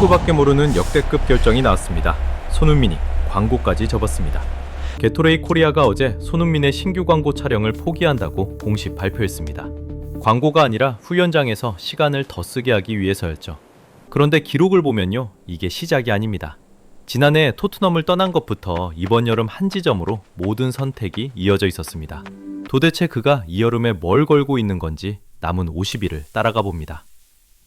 축구밖에 모르는 역대급 결정이 나왔습니다. 손흥민이 광고까지 접었습니다. 게토레이 코리아가 어제 손흥민의 신규 광고 촬영을 포기한다고 공식 발표했습니다. 광고가 아니라 후연장에서 시간을 더 쓰게 하기 위해서였죠. 그런데 기록을 보면요, 이게 시작이 아닙니다. 지난해 토트넘을 떠난 것부터 이번 여름 한 지점으로 모든 선택이 이어져 있었습니다. 도대체 그가 이 여름에 뭘 걸고 있는 건지 남은 50일을 따라가 봅니다.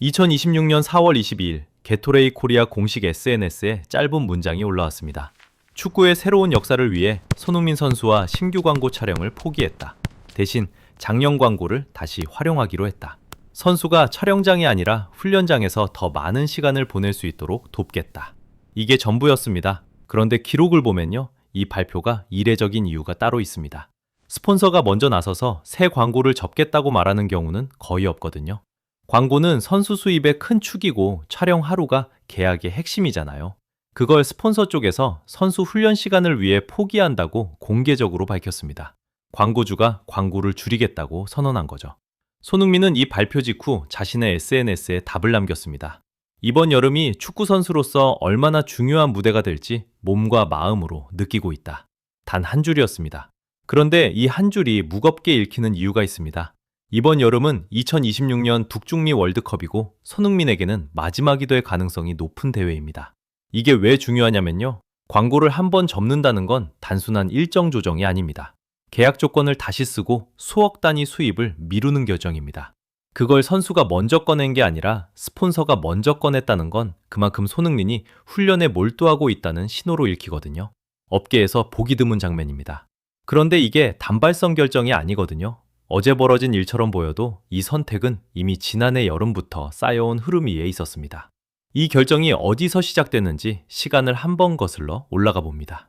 2026년 4월 22일 게토레이 코리아 공식 SNS에 짧은 문장이 올라왔습니다. 축구의 새로운 역사를 위해 손흥민 선수와 신규 광고 촬영을 포기했다. 대신 작년 광고를 다시 활용하기로 했다. 선수가 촬영장이 아니라 훈련장에서 더 많은 시간을 보낼 수 있도록 돕겠다. 이게 전부였습니다. 그런데 기록을 보면요, 이 발표가 이례적인 이유가 따로 있습니다. 스폰서가 먼저 나서서 새 광고를 접겠다고 말하는 경우는 거의 없거든요. 광고는 선수 수입의 큰 축이고 촬영 하루가 계약의 핵심이잖아요. 그걸 스폰서 쪽에서 선수 훈련 시간을 위해 포기한다고 공개적으로 밝혔습니다. 광고주가 광고를 줄이겠다고 선언한 거죠. 손흥민은 이 발표 직후 자신의 SNS에 답을 남겼습니다. 이번 여름이 축구 선수로서 얼마나 중요한 무대가 될지 몸과 마음으로 느끼고 있다. 단 한 줄이었습니다. 그런데 이 한 줄이 무겁게 읽히는 이유가 있습니다. 이번 여름은 2026년 북중미 월드컵이고 손흥민에게는 마지막이 될 가능성이 높은 대회입니다. 이게 왜 중요하냐면요, 광고를 한 번 접는다는 건 단순한 일정 조정이 아닙니다. 계약 조건을 다시 쓰고 수억 단위 수입을 미루는 결정입니다. 그걸 선수가 먼저 꺼낸 게 아니라 스폰서가 먼저 꺼냈다는 건 그만큼 손흥민이 훈련에 몰두하고 있다는 신호로 읽히거든요. 업계에서 보기 드문 장면입니다. 그런데 이게 단발성 결정이 아니거든요. 어제 벌어진 일처럼 보여도 이 선택은 이미 지난해 여름부터 쌓여온 흐름 위에 있었습니다. 이 결정이 어디서 시작됐는지 시간을 한번 거슬러 올라가 봅니다.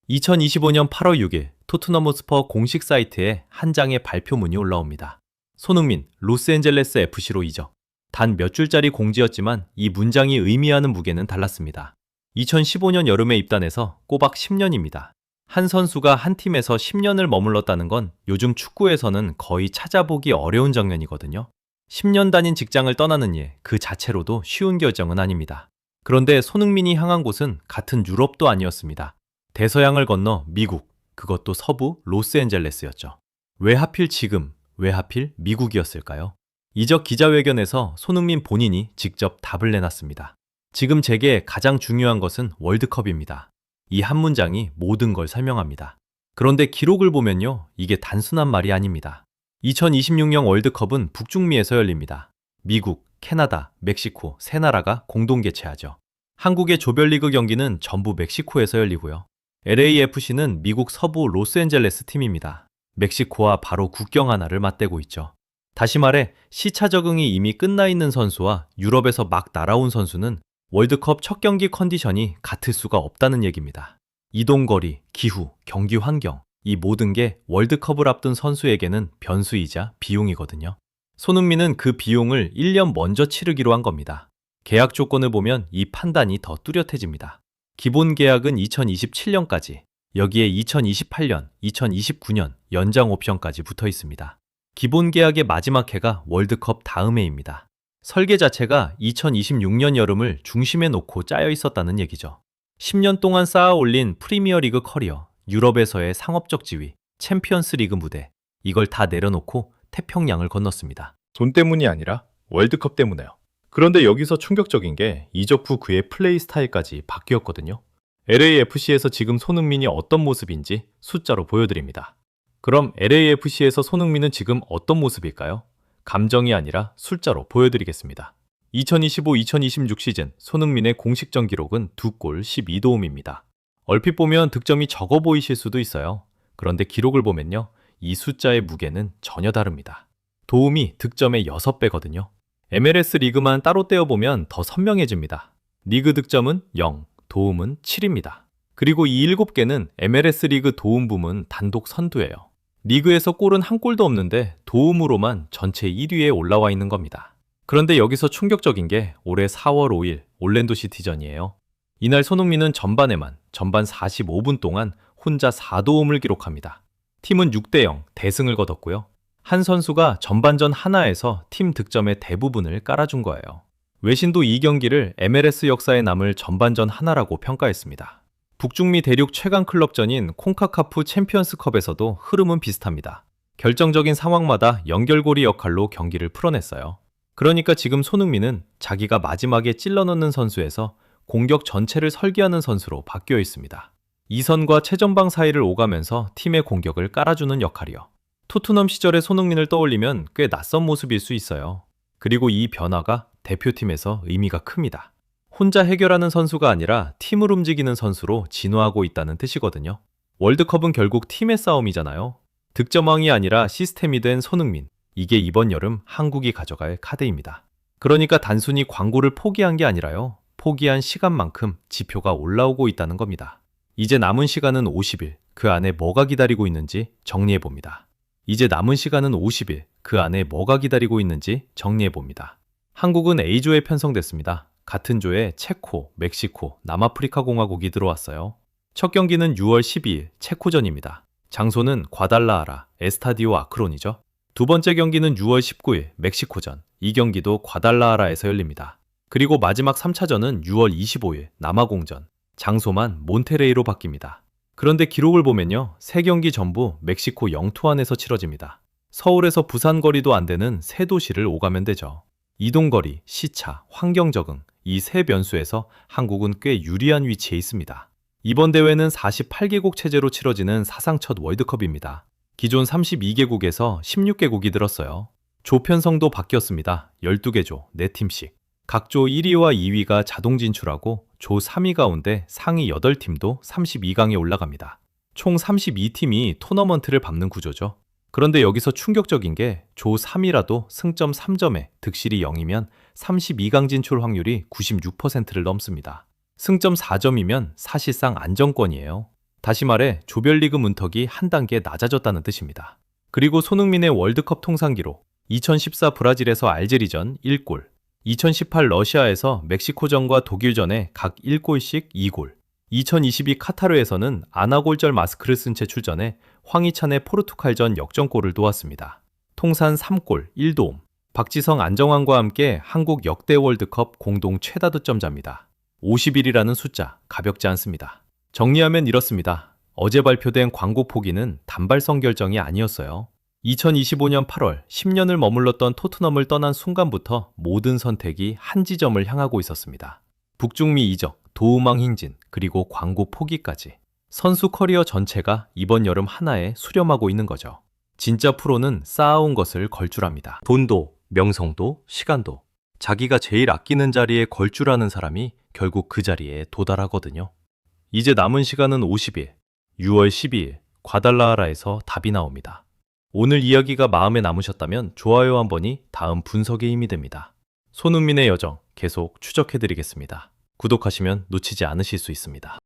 2025년 8월 6일 토트넘 호스퍼 공식 사이트에 한 장의 발표문이 올라옵니다. 손흥민, 로스앤젤레스 FC로 이적. 단 몇 줄짜리 공지였지만 이 문장이 의미하는 무게는 달랐습니다. 2015년 여름에 입단해서 꼬박 10년입니다. 한 선수가 한 팀에서 10년을 머물렀다는 건 요즘 축구에서는 거의 찾아보기 어려운 장면이거든요. 10년 다닌 직장을 떠나는 일, 그 자체로도 쉬운 결정은 아닙니다. 그런데 손흥민이 향한 곳은 같은 유럽도 아니었습니다. 대서양을 건너 미국, 그것도 서부 로스앤젤레스였죠. 왜 하필 지금, 왜 하필 미국이었을까요? 이적 기자회견에서 손흥민 본인이 직접 답을 내놨습니다. 지금 제게 가장 중요한 것은 월드컵입니다. 이 한 문장이 모든 걸 설명합니다. 그런데 기록을 보면요, 이게 단순한 말이 아닙니다. 2026년 월드컵은 북중미에서 열립니다. 미국, 캐나다, 멕시코 세 나라가 공동 개최하죠. 한국의 조별리그 경기는 전부 멕시코에서 열리고요. LAFC는 미국 서부 로스앤젤레스 팀입니다. 멕시코와 바로 국경 하나를 맞대고 있죠. 다시 말해 시차 적응이 이미 끝나 있는 선수와 유럽에서 막 날아온 선수는 월드컵 첫 경기 컨디션이 같을 수가 없다는 얘기입니다. 이동거리, 기후, 경기 환경, 이 모든 게 월드컵을 앞둔 선수에게는 변수이자 비용이거든요. 손흥민은 그 비용을 1년 먼저 치르기로 한 겁니다. 계약 조건을 보면 이 판단이 더 뚜렷해집니다. 기본 계약은 2027년까지, 여기에 2028년, 2029년 연장 옵션까지 붙어 있습니다. 기본 계약의 마지막 해가 월드컵 다음 해입니다. 설계 자체가 2026년 여름을 중심에 놓고 짜여 있었다는 얘기죠. 10년 동안 쌓아 올린 프리미어리그 커리어, 유럽에서의 상업적 지위, 챔피언스 리그 무대, 이걸 다 내려놓고 태평양을 건넜습니다. 돈 때문이 아니라 월드컵 때문에요. 그런데 여기서 충격적인 게 이적 후 그의 플레이 스타일까지 바뀌었거든요. LAFC에서 지금 손흥민이 어떤 모습인지 숫자로 보여드립니다. 그럼 LAFC에서 손흥민은 지금 어떤 모습일까요? 감정이 아니라 숫자로 보여드리겠습니다. 2025-2026 시즌 손흥민의 공식전 기록은 2골 12도움입니다. 얼핏 보면 득점이 적어 보이실 수도 있어요. 그런데 기록을 보면요, 이 숫자의 무게는 전혀 다릅니다. 도움이 득점의 6배거든요. MLS 리그만 따로 떼어보면 더 선명해집니다. 리그 득점은 0, 도움은 7입니다. 그리고 이 7개는 MLS 리그 도움 부문 단독 선두예요. 리그에서 골은 한 골도 없는데 도움으로만 전체 1위에 올라와 있는 겁니다. 그런데 여기서 충격적인 게 올해 4월 5일 올랜도 시티전이에요. 이날 손흥민은 전반 45분 동안 혼자 4도움을 기록합니다. 팀은 6대0 대승을 거뒀고요. 한 선수가 전반전 하나에서 팀 득점의 대부분을 깔아준 거예요. 외신도 이 경기를 MLS 역사에 남을 전반전 하나라고 평가했습니다. 북중미 대륙 최강 클럽전인 콩카카프 챔피언스컵에서도 흐름은 비슷합니다. 결정적인 상황마다 연결고리 역할로 경기를 풀어냈어요. 그러니까 지금 손흥민은 자기가 마지막에 찔러넣는 선수에서 공격 전체를 설계하는 선수로 바뀌어 있습니다. 이선과 최전방 사이를 오가면서 팀의 공격을 깔아주는 역할이요. 토트넘 시절의 손흥민을 떠올리면 꽤 낯선 모습일 수 있어요. 그리고 이 변화가 대표팀에서 의미가 큽니다. 혼자 해결하는 선수가 아니라 팀을 움직이는 선수로 진화하고 있다는 뜻이거든요. 월드컵은 결국 팀의 싸움이잖아요. 득점왕이 아니라 시스템이 된 손흥민. 이게 이번 여름 한국이 가져갈 카드입니다. 그러니까 단순히 광고를 포기한 게 아니라요. 포기한 시간만큼 지표가 올라오고 있다는 겁니다. 이제 남은 시간은 50일. 그 안에 뭐가 기다리고 있는지 정리해봅니다. 이제 남은 시간은 50일. 그 안에 뭐가 기다리고 있는지 정리해봅니다. 한국은 A조에 편성됐습니다. 같은 조에 체코, 멕시코, 남아프리카 공화국이 들어왔어요. 첫 경기는 6월 12일 체코전입니다. 장소는 과달라하라, 에스타디오 아크론이죠. 두 번째 경기는 6월 19일 멕시코전. 이 경기도 과달라하라에서 열립니다. 그리고 마지막 3차전은 6월 25일 남아공전. 장소만 몬테레이로 바뀝니다. 그런데 기록을 보면요. 세 경기 전부 멕시코 영토 안에서 치러집니다. 서울에서 부산 거리도 안 되는 세 도시를 오가면 되죠. 이동거리, 시차, 환경 적응, 이 세 변수에서 한국은 꽤 유리한 위치에 있습니다. 이번 대회는 48개국 체제로 치러지는 사상 첫 월드컵입니다. 기존 32개국에서 16개국이 들었어요. 조 편성도 바뀌었습니다. 12개 조, 4팀씩. 각 조 1위와 2위가 자동 진출하고 조 3위 가운데 상위 8팀도 32강에 올라갑니다. 총 32팀이 토너먼트를 밟는 구조죠. 그런데 여기서 충격적인 게 조 3위라도 승점 3점에 득실이 0이면 32강 진출 확률이 96%를 넘습니다. 승점 4점이면 사실상 안정권이에요. 다시 말해 조별리그 문턱이 한 단계 낮아졌다는 뜻입니다. 그리고 손흥민의 월드컵 통산 기록 2014 브라질에서 알제리전 1골, 2018 러시아에서 멕시코전과 독일전에 각 1골씩 2골, 2022 카타르에서는 아나골절 마스크를 쓴 채 출전해 황희찬의 포르투갈전 역전골을 도왔습니다. 통산 3골 1도움. 박지성, 안정환과 함께 한국 역대 월드컵 공동 최다 득점자입니다. 50일이라는 숫자 가볍지 않습니다. 정리하면 이렇습니다. 어제 발표된 광고 포기는 단발성 결정이 아니었어요. 2025년 8월 10년을 머물렀던 토트넘을 떠난 순간부터 모든 선택이 한 지점을 향하고 있었습니다. 북중미 이적, 도우망 행진, 그리고 광고 포기까지. 선수 커리어 전체가 이번 여름 하나에 수렴하고 있는 거죠. 진짜 프로는 쌓아온 것을 걸줄합니다. 돈도, 명성도, 시간도. 자기가 제일 아끼는 자리에 걸줄하는 사람이 결국 그 자리에 도달하거든요. 이제 남은 시간은 50일, 6월 12일 과달라하라에서 답이 나옵니다. 오늘 이야기가 마음에 남으셨다면 좋아요 한 번이 다음 분석에 힘이 됩니다. 손흥민의 여정 계속 추적해드리겠습니다. 구독하시면 놓치지 않으실 수 있습니다.